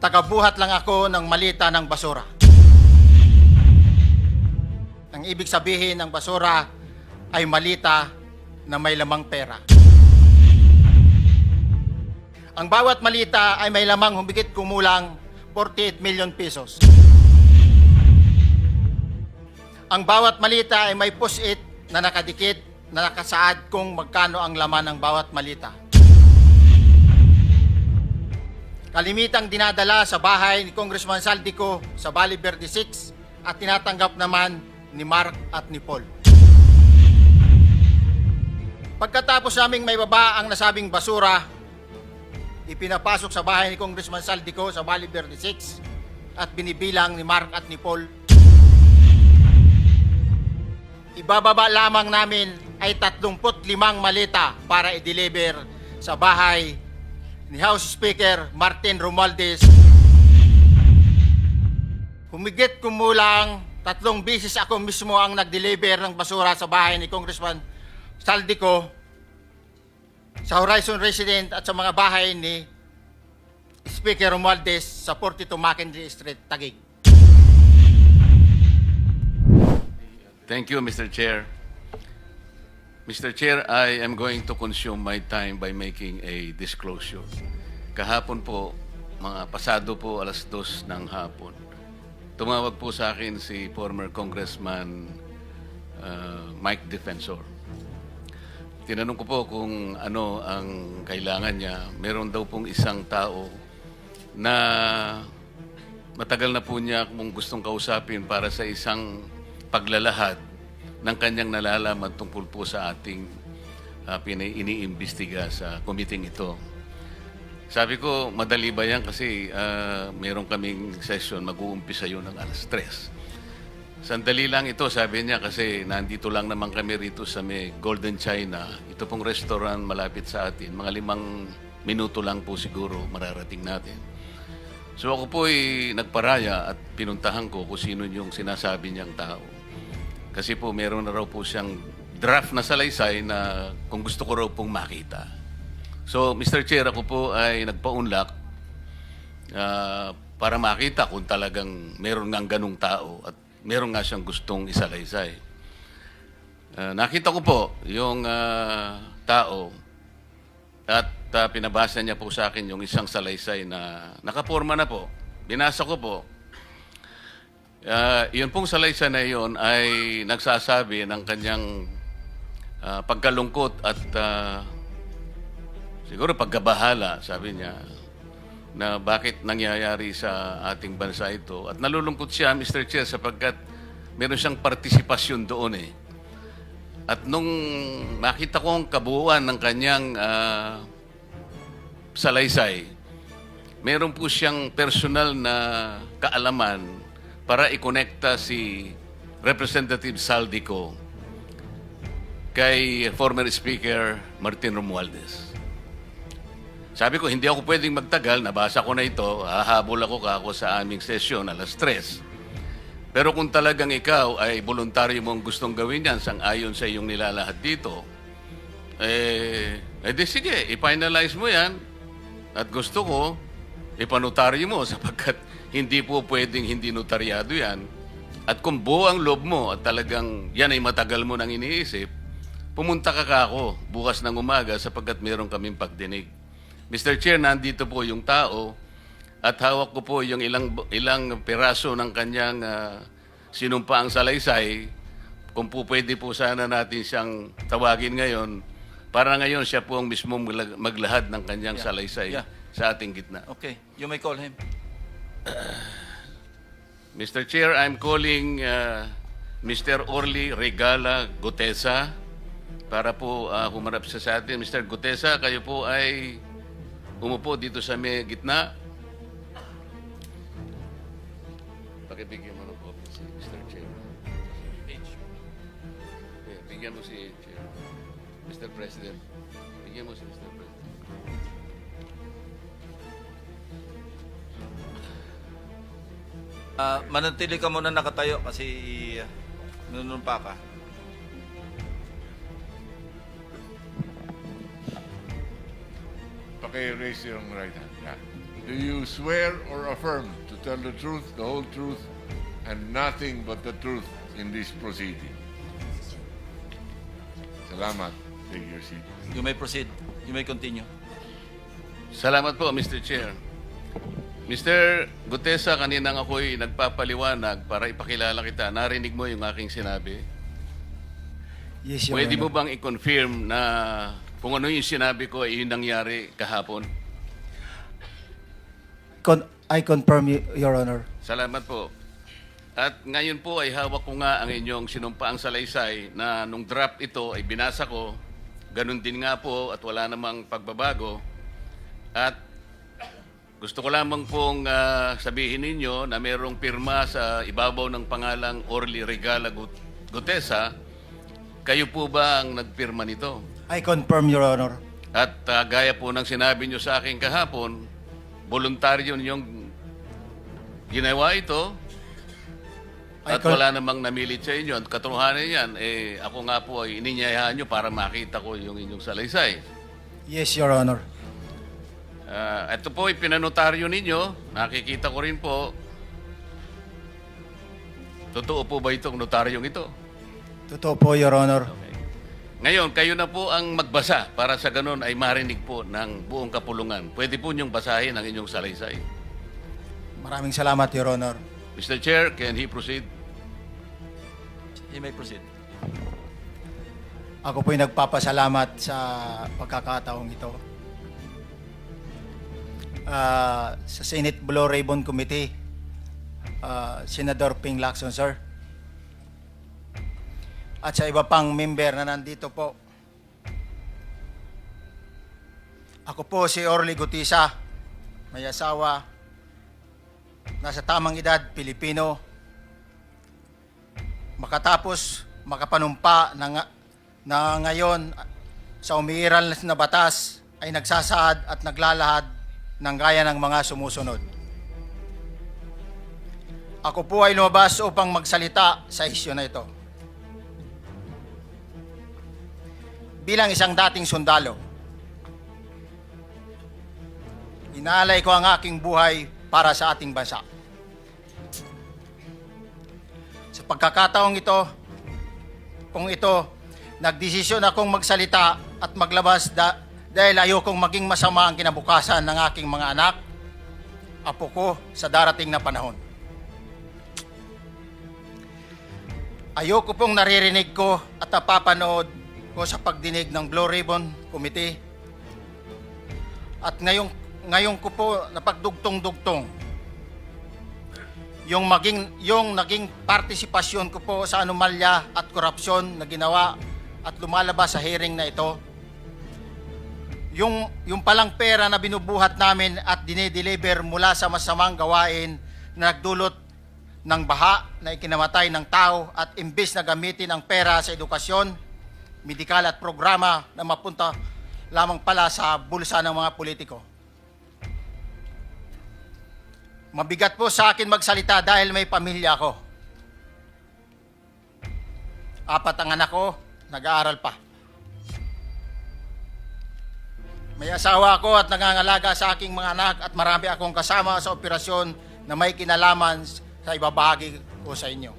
Tagabuhat lang ako ng malita ng basura. Ang ibig sabihin ng basura ay malita na may lamang pera. Ang bawat malita ay may lamang humigit kumulang 48 million pesos. Ang bawat malita ay may push-it na nakadikit na nakasaad kung magkano ang laman ng bawat malita. Kalimitang dinadala sa bahay ni Congressman Saldico sa Valle Verde 6 at tinatanggap naman ni Mark at ni Paul. Pagkatapos naming may baba ang nasabing basura, ipinapasok sa bahay ni Congressman Saldico sa Valle Verde 6 at binibilang ni Mark at ni Paul. Ibababa lamang namin ay 35 malita para i-deliver sa bahay ni House Speaker Martin Romualdez. Humigit kumulang 3 beses ako mismo ang nag-deliver ng basura sa bahay ni Congressman Saldico, sa Horizon Resident at sa mga bahay ni Speaker Romualdez sa 42 Mackenzie Street, Taguig. Thank you, Mr. Chair. Mr. Chair, I am going to consume my time by making a disclosure. Kahapon po, mga pasado po 2:00 ng hapon, tumawag po sa akin si former Congressman Mike Defensor. Tinanong ko po kung ano ang kailangan niya. Meron daw pong isang tao na matagal na po niya kung gustong kausapin para sa isang paglalahad ng kanyang nalalaman tungkol po sa ating iniimbestiga sa committee ito. Sabi ko, madali ba yan kasi meron kaming session, mag-uumpisa yun ng 3:00. Sandali lang ito, sabi niya, kasi nandito lang naman kami rito sa may Golden China. Ito pong restaurant malapit sa atin. Mga 5 minuto lang po siguro mararating natin. So ako po ay nagparaya at pinuntahan ko kung sino yung sinasabi niyang tao. Kasi po meron na raw po siyang draft na salaysay na kung gusto ko raw pong makita. So, Mr. Chair, ako po ay nagpaunlak para makita kung talagang meron nga ganung tao at meron nga siyang gustong isalaysay. Nakita ko po yung tao at pinabasa niya po sa akin yung isang salaysay na nakaporma na po. Binasa ko po. Yun pong salaysay na yun ay nagsasabi ng kanyang pagkalungkot at siguro pagkabahala, sabi niya, na bakit nangyayari sa ating bansa ito. At nalulungkot siya, Mr. Chair, sapagkat meron siyang partisipasyon doon eh. At nung makita ko ang kabuuan ng kanyang salaysay, meron po siyang personal na kaalaman para ikonekta si Representative Saldico kay former Speaker Martin Romualdez. Sabi ko, hindi ako pwedeng magtagal, nabasa ko na ito, hahabol ako sa aming sesyon 3:00. Pero kung talagang ikaw ay voluntaryo mong gustong gawin yan sang-ayon sa iyong nilalahad dito, di sige, i-finalize mo yan at gusto ko, ipanotaryo mo sapagkat hindi po pwedeng hindi notaryado yan. At kung buo ang loob mo at talagang yan ay matagal mo nang iniisip, pumunta ka ako bukas ng umaga sapagkat meron kaming pagdinig. Mr. Chair, nandito po yung tao at hawak ko po yung ilang piraso ng kanyang sinumpaang salaysay. Kung po pwede po sana natin siyang tawagin ngayon, para ngayon siya po ang mismo maglahad ng kanyang salaysay sa ating gitna. Okay, you may call him. Mr. Chair, I'm calling Mr. Orly Regala Gutesa para po humarap sa atin. Mr. Gutesa, kayo po ay umupo dito sa may gitna. Pakibigyan mo ng copy si Mr. Chair. Bigyan mo si Chair. Mr. President. Bigyan mo si Mr. President. Manatili ka muna nakatayo kasi nunumpa ka. Okay, raise your right hand. Yeah. Do you swear or affirm to tell the truth, the whole truth, and nothing but the truth in this proceeding? Salamat. Take your seat. You may proceed. You may continue. Salamat po, Mr. Chair. Mr. Gutesa, kaninang ako'y nagpapaliwanag para ipakilala kita. Narinig mo yung aking sinabi. Yes, Your Pwede mo Honor. bang i-confirm na kung ano yung sinabi ko ay yun nangyari kahapon? I confirm, Your Honor. Salamat po. At ngayon po ay hawak ko nga ang inyong sinumpaang salaysay na nung draft ito ay binasa ko. Ganun din nga po at wala namang pagbabago. At gusto ko lamang pong sabihin ninyo na mayroong pirma sa ibabaw ng pangalang Orly Regala Gutesa. Kayo po ba ang nagpirma nito? I confirm, Your Honor. At gaya po ng sinabi nyo sa akin kahapon, voluntaryo ninyong ginawa ito at wala namang namilit sa inyo. At katotohanan yan, ako nga po ay ininyayahan nyo para makita ko yung inyong salaysay. Yes, Your Honor. Ito po ay pinanotaryo ninyo. Nakikita ko rin po. Totoo po ba itong notaryong ito? Totoo po, Your Honor. Okay. Ngayon, kayo na po ang magbasa para sa ganun ay marinig po ng buong kapulungan. Pwede po niyong basahin ang inyong salaysay. Maraming salamat, Your Honor. Mr. Chair, can he proceed? You may proceed. Ako po'y nagpapasalamat sa pagkakataong ito. Sa Senate Blue Ribbon Committee, Senador Ping Lacson, sir. At sa iba pang member na nandito po. Ako po si Orly Gutesa, may asawa, nasa tamang edad, Pilipino. Makatapos makapanumpa na ngayon sa umiiral na batas ay nagsasaad at naglalahad ng gaya ng mga sumusunod. Ako po ay lumabas upang magsalita sa isyu na ito. Bilang isang dating sundalo, inaalay ko ang aking buhay para sa ating bansa. Sa pagkakataong ito, nagdesisyon akong magsalita at maglabas dahil ayokong maging masama ang kinabukasan ng aking mga anak, apo ko sa darating na panahon. Ayoko pong naririnig ko at napapanood ko sa pagdinig ng Blue Ribbon Committee at ngayon ko po napagdugtong-dugtong yung naging partisipasyon ko po sa anomalya at korupsyon na ginawa at lumalabas sa hearing na ito. Yung palang pera na binubuhat namin at dinideliver mula sa masamang gawain na nagdulot ng baha na ikinamatay ng tao at imbes na gamitin ang pera sa edukasyon, medikal at programa na mapunta lamang pala sa bulsa ng mga politiko. Mabigat po sa akin magsalita dahil may pamilya ko. 4 ang anak ko, nag-aaral pa. May asawa ako at nangangalaga sa aking mga anak at marami akong kasama sa operasyon na may kinalaman sa ibabahagi ko sa inyo.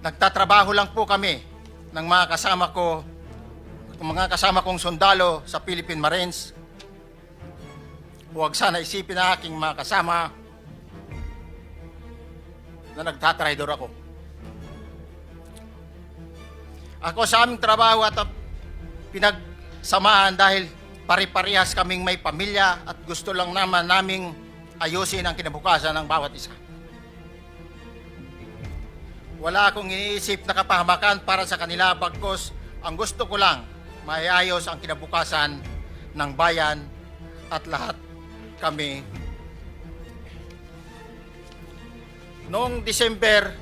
Nagtatrabaho lang po kami ng mga kasama kong sundalo sa Philippine Marines. Huwag sana isipin na aking mga kasama na nagtatraidor ako. Ako sa aming trabaho at pinagsamahan dahil pare-parehas kaming may pamilya at gusto lang naman naming ayusin ang kinabukasan ng bawat isa. Wala akong iniisip na kapahamakan para sa kanila, bagkus ang gusto ko lang maiayos ang kinabukasan ng bayan at lahat kami. Noong December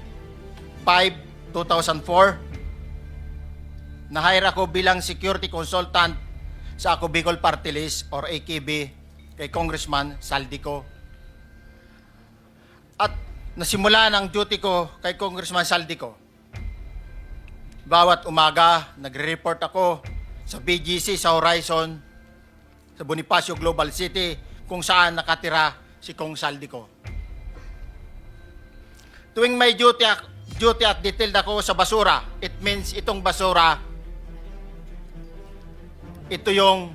5, 2004, na-hire ako bilang security consultant sa Ako Bicol Party List or AKB kay Congressman Saldico. At nasimula ng duty ko kay Congressman Saldico. Bawat umaga, nagre-report ako sa BGC sa Horizon sa Bonifacio Global City kung saan nakatira si Kong Saldico. Tuwing may duty at detailed ako sa basura, it means itong basura, ito yung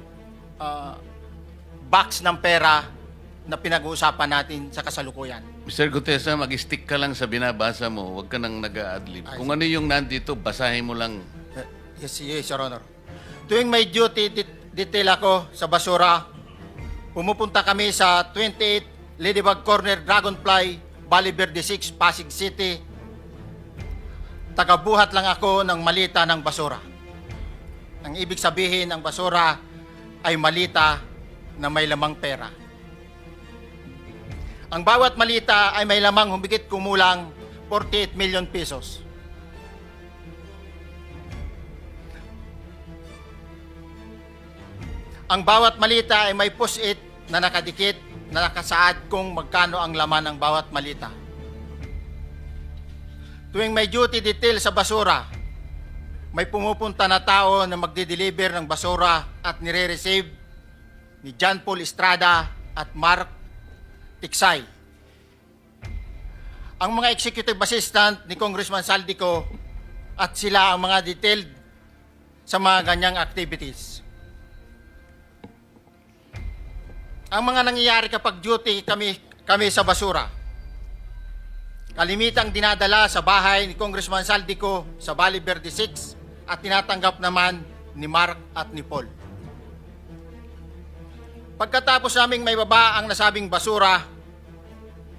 box ng pera na pinag-uusapan natin sa kasalukuyan. Mr. Gutesa, mag-stick ka lang sa binabasa mo. Huwag ka nang nag-a-adlib. Kung ano yung nandito, basahin mo lang. Yes, Your Honor. Tuwing may duty detail ako sa basura, pumupunta kami sa 28 Ladybug Corner, Dragonfly, Valle Verde 6, Pasig City. Tagabuhat lang ako ng malita ng basura. Ang ibig sabihin ng basura ay malita na may lamang pera. Ang bawat malita ay may lamang humigit kumulang 48 million pesos. Ang bawat malita ay may post-it na nakadikit na nakasaad kung magkano ang laman ng bawat malita. Tuwing may duty detail sa basura, may pumupunta na tao na magde-deliver ng basura at nire-receive ni John Paul Estrada at Mark Tiksay. Ang mga executive assistant ni Congressman Saldico at sila ang mga detailed sa mga ganyang activities. Ang mga nangyayari kapag duty kami sa basura, kalimitang dinadala sa bahay ni Congressman Saldico sa Valle Verde 6 at tinatanggap naman ni Mark at ni Paul. Pagkatapos naming may baba ang nasabing basura,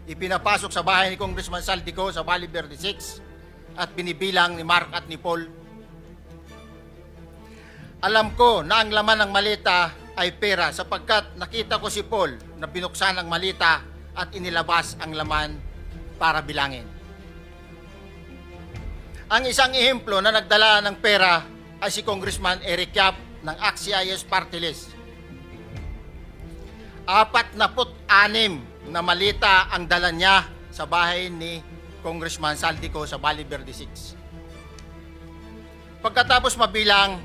ipinapasok sa bahay ni Congressman Saldico sa Valle Verde 6 at binibilang ni Mark at ni Paul. Alam ko na ang laman ng malita ay pera sapagkat nakita ko si Paul na binuksan ang malita at inilabas ang laman para bilangin. Ang isang ehemplo na nagdala ng pera ay si Congressman Eric Yap ng AXIS Party List. 46 na malita ang dala niya sa bahay ni Congressman Saldico sa Valle Verde 6. Pagkatapos mabilang,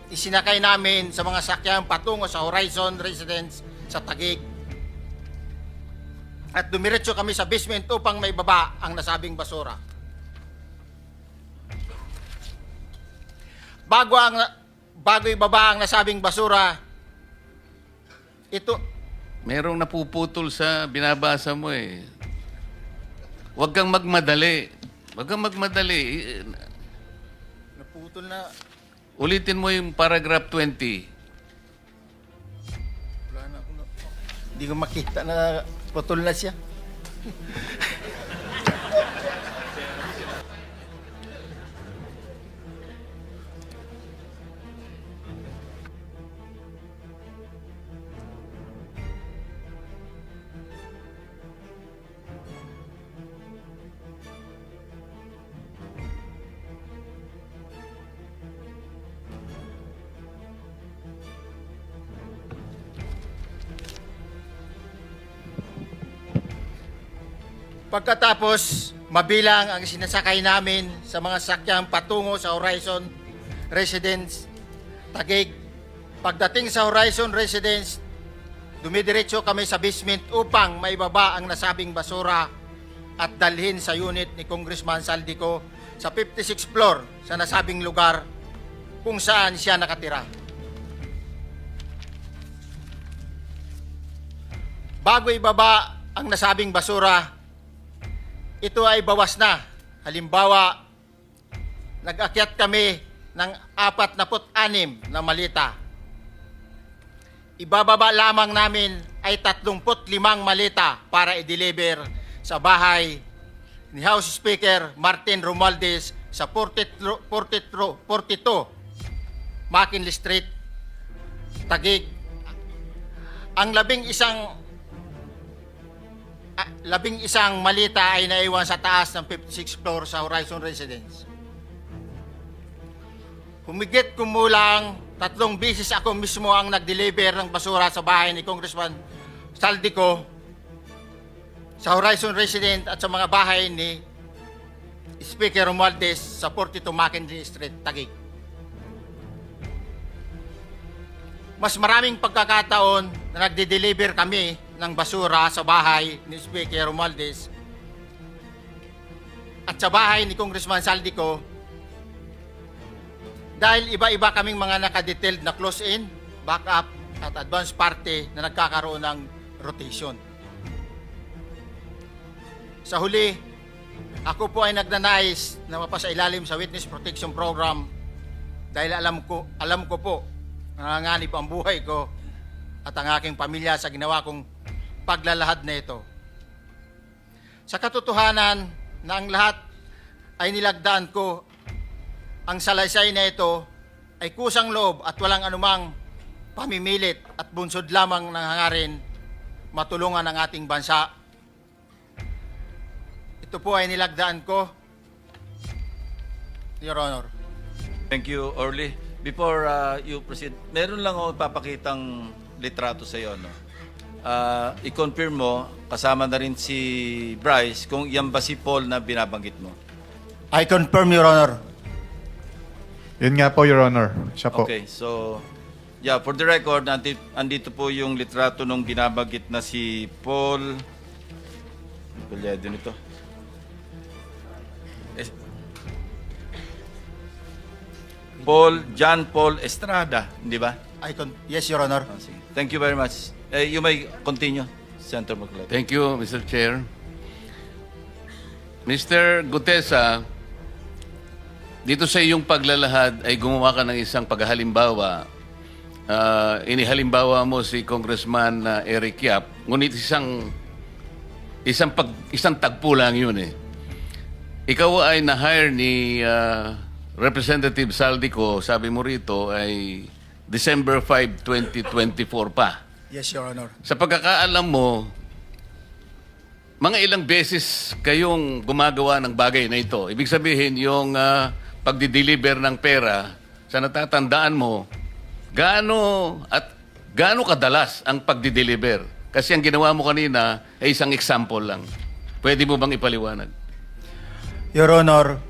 isinakay namin sa mga sakyan patungo sa Horizon Residence sa Taguig. At dumiretso kami sa basement upang may baba ang nasabing basura. Bago ibaba ang nasabing basura, ito, Merong napuputol sa binabasa mo eh. Huwag kang magmadali. Huwag kang magmadali. naputol na, Ulitin mo yung paragraph 20. wala na ako na, hindi ko makita na putol na siya. Pagkatapos, mabilang ang sinasakay namin sa mga sakyang patungo sa Horizon Residence, Taguig. Pagdating sa Horizon Residence, dumidiretso kami sa basement upang maibaba ang nasabing basura at dalhin sa unit ni Congressman Saldico sa 56th floor sa nasabing lugar kung saan siya nakatira. Bago ibaba ang nasabing basura, ito ay bawas na. Halimbawa, nag-akyat kami ng 46 na malita. Ibababa lamang namin ay 35 malita para i-deliver sa bahay ni House Speaker Martin Romualdez sa 42 McKinley Street, Taguig. Ang labing isang malita ay naiwan sa taas ng 56th floor sa Horizon Residence. Humigit kumulang 3 beses ako mismo ang nag-deliver ng basura sa bahay ni Congressman Saldico sa Horizon Residence at sa mga bahay ni Speaker Romualdez sa 42 McKinley Street, Taguig. mas maraming pagkakataon na nagde-deliver kami ng basura sa bahay ni Speaker Romualdez at sa bahay ni Congressman Saldico dahil iba-iba kaming mga nakadetailed na close-in, backup at advance party na nagkakaroon ng rotation. Sa huli, ako po ay nagnanais na mapasailalim sa Witness Protection Program dahil alam ko po nanganganib ang buhay ko at ang aking pamilya sa ginawa kong paglalahad na ito. Sa katotohanan na ang lahat ay nilagdaan ko, ang salaysay na ito ay kusang loob at walang anumang pamimilit at bunsod lamang ng hangarin matulungan ang ating bansa. Ito po ay nilagdaan ko, Your Honor. Thank you, Orly. Before you proceed, meron lang ako ipapakitang litrato sa iyo. No? I-confirm mo, kasama na rin si Bryce, kung yan ba si Paul na binabanggit mo. I confirm, Your Honor. Yun nga po, Your Honor. Siya po. Okay, so, yeah, for the record, andito po yung litrato nung binabanggit na si Paul. Pulyado nito. John Paul Estrada, di ba? Yes, Your Honor. Sige. Thank you very much. You may continue, Senator Marcoleta. Thank you, Mr. Chair. Mr. Gutesa, dito sa iyong paglalahad ay gumawa ka ng isang paghalimbawa. Inihalimbawa mo si Congressman Eric Yap, ngunit isang tagpo lang yun eh. Ikaw ay na-hire ni Representative Saldico, sabi mo rito, ay December 5, 2024 pa. Yes, Your Honor. Sa pagkakaalam mo, mga ilang beses kayong gumagawa ng bagay na ito. Ibig sabihin, yung pagdi-deliver ng pera, sa natatandaan mo, gaano kadalas ang pagdi-deliver? Kasi ang ginawa mo kanina ay isang example lang. Pwede mo bang ipaliwanag? Your Honor,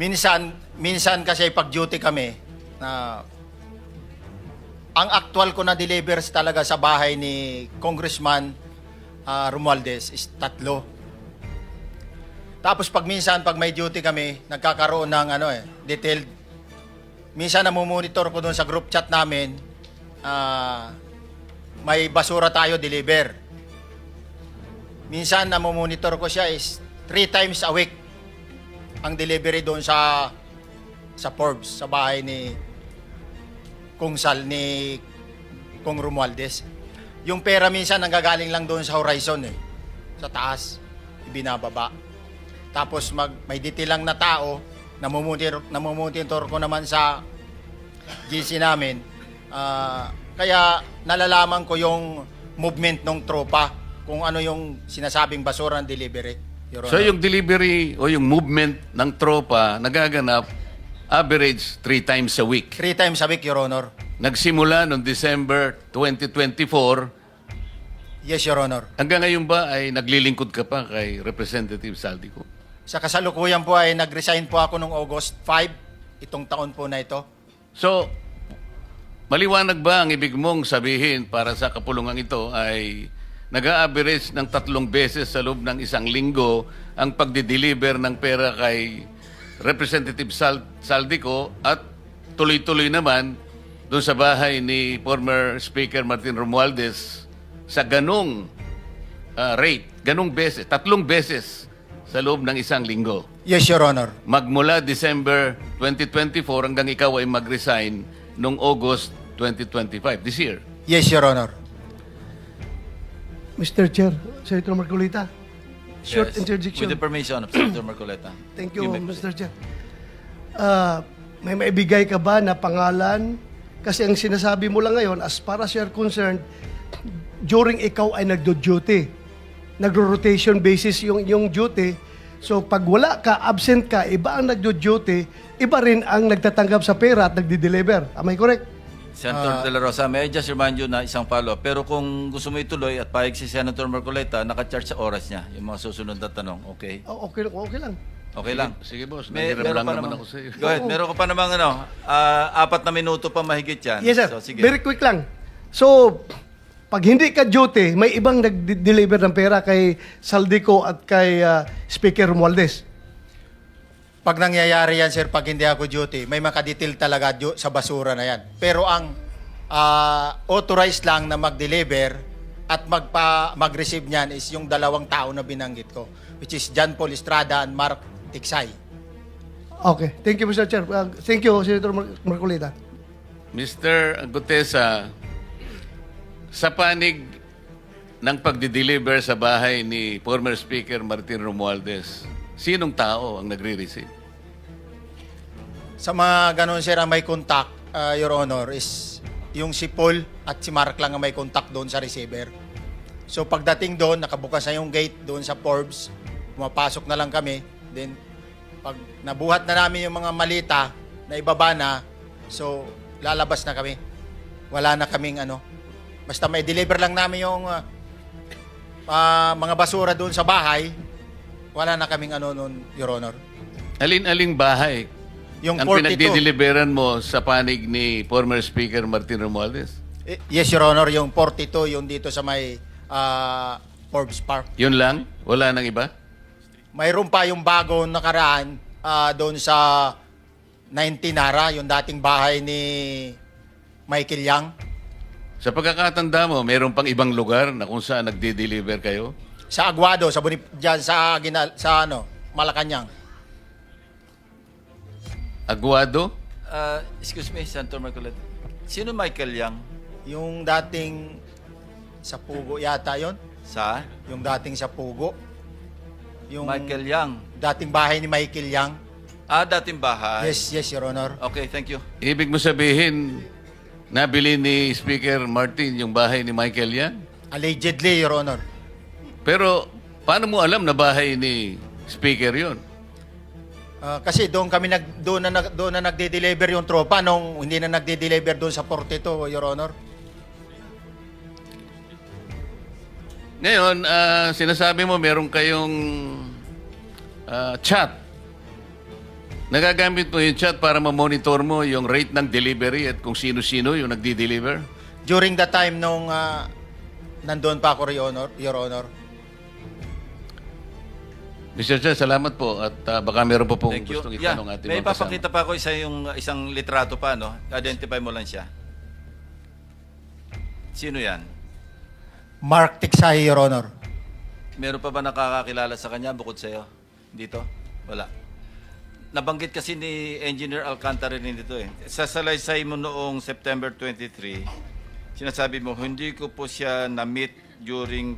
minsan kasi pag-duty kami na ang actual ko na delivers talaga sa bahay ni Congressman Romualdez is 3. Tapos pag may duty kami, nagkakaroon ng detailed. Minsan namumonitor ko doon sa group chat namin, may basura tayo deliver. Minsan namumonitor ko siya is 3 times a week ang delivery doon sa Forbes, sa bahay ni Kung Romualdez. Yung pera minsan nanggagaling lang doon sa horizon sa taas, ibinababa. Tapos may detail lang na tao, namumonitor ko naman sa GC namin. Kaya nalalaman ko yung movement ng tropa, kung ano yung sinasabing basura ng delivery. Your So Honor. yung delivery o yung movement ng tropa nagaganap average 3 times a week. 3 times a week, Your Honor. Nagsimula noong December 2024. Yes, Your Honor. Hanggang ngayon ba ay naglilingkod ka pa kay Representative Saldico? Sa kasalukuyan po ay nag-resign po ako noong August 5, itong taon po na ito. So, maliwanag ba ang ibig mong sabihin para sa kapulungan ito ay nag-a-average ng 3 beses sa loob ng isang linggo ang pagdi-deliver ng pera kay Representative Saldico at tuloy-tuloy naman doon sa bahay ni former Speaker Martin Romualdez sa ganong rate, ganong beses, 3 beses sa loob ng isang linggo. Yes, Your Honor. Magmula December 2024 hanggang ikaw ay mag-resign noong August 2025, this year. Yes, Your Honor. Mr. Chair, Senator Marcolita, short Yes. interjection. With the permission of Senator Marcoleta. Thank you, may Mr. Chair. May maibigay ka ba na pangalan? Kasi ang sinasabi mo lang ngayon, as far as you're concerned, during ikaw ay nagdo-duty, nagro-rotation basis yung duty. So pag wala ka, absent ka, iba ang nagdo-duty, iba rin ang nagtatanggap sa pera at nagdi-deliver. Am I correct? Senator De La Rosa, may I just remind you na isang follow-up. Pero kung gusto mo ituloy at pahig si Senator Marcoleta, naka-charge sa oras niya yung mga susunod na tanong. Okay? Okay lang. Okay lang. Sige, boss. May- Nanghiram meron lang pa naman namang- ako sa iyo. Go ahead. Meron ka pa namang 4 na minuto pa mahigit yan. Yes, sir. So, sige. Very quick lang. So, pag hindi ka duty, may ibang nag-deliver ng pera kay Saldico at kay Speaker Romualdez. Pag nangyayari yan, sir, pag hindi ako duty, may makadetail talaga sa basura na yan. Pero ang authorized lang na mag-deliver at mag-receive niyan is yung 2 tao na binanggit ko, which is John Paul Estrada and Mark Tiksay. Okay. Thank you, Mr. Chair. Thank you, Senator Marcolita. Mr. Gutesa, sa panig ng pagdi-deliver sa bahay ni former Speaker Martin Romualdez, sinong tao ang nagre-receive? Sa mga ganun, sir, ang may contact, Your Honor, is yung si Paul at si Mark lang ang may contact doon sa receiver. So pagdating doon, nakabukas na yung gate doon sa Forbes, pumapasok na lang kami. Then pag nabuhat na namin yung mga malita na ibaba na, so lalabas na kami. Wala na kaming basta may deliver lang namin yung mga basura doon sa bahay, wala na kaming noon, Your Honor. Alin-aling bahay Yung ang 42. pinagdi-deliveran mo sa panig ni former Speaker Martin Romualdez? Yes, Your Honor, yung 42, yung dito sa may Forbes Park. Yun lang? Wala nang iba? Mayroon pa yung bago nakaraan doon sa 19 Nara, yung dating bahay ni Michael Yang. Sa pagkakatanda mo, mayroon pang ibang lugar na kung saan nagdi-deliver kayo? Sa Aguado, dyan sa Malacanang. Aguado? Excuse me, Senator Marcolita. Sino Michael Yang? Yung dating sa Pugo yata yon, Sa? yung dating sa Pugo. Yung Michael Yang. dating bahay ni Michael Yang. Dating bahay. Yes, Your Honor. Okay, thank you. Ibig mo sabihin, nabili ni Speaker Martin yung bahay ni Michael yan? Allegedly, Your Honor. Pero paano mo alam na bahay ni Speaker yon? Kasi doon na nagde-deliver yung tropa nung hindi na nagde-deliver doon sa 42, Your Honor. Ngayon, sinasabi mo meron kayong chat. Nagagamit mo yung chat para ma-monitor mo yung rate ng delivery at kung sino-sino yung nagdi-deliver? During the time nung nandoon pa ako, Your Honor. Mr. Chair, salamat po at baka meron pa pong Thank you. gustong Yeah, itanong ating may mga kasama. papakita pa ako isang litrato pa, no? Identify mo lang siya. Sino yan? Mark Tiksay, Your Honor. Meron pa ba nakakakilala sa kanya bukod sa'yo? Dito? Wala. Nabanggit kasi ni Engineer Alcantara rin dito eh. Sa salaysay mo noong September 23, sinasabi mo, hindi ko po siya na-meet during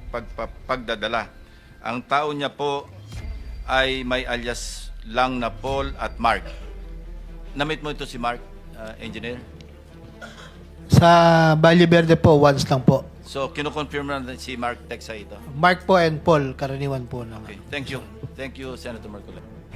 pagdadala. Ang tao niya po ay may alias lang na Paul at Mark. Na-meet mo ito si Mark, Engineer? Sa Valle Verde po, once lang po. So, kinukonfirm na si Mark Texa ito. Mark po and Paul, karaniwan po naman. Okay, thank you. Thank you, Senator Marcoleta.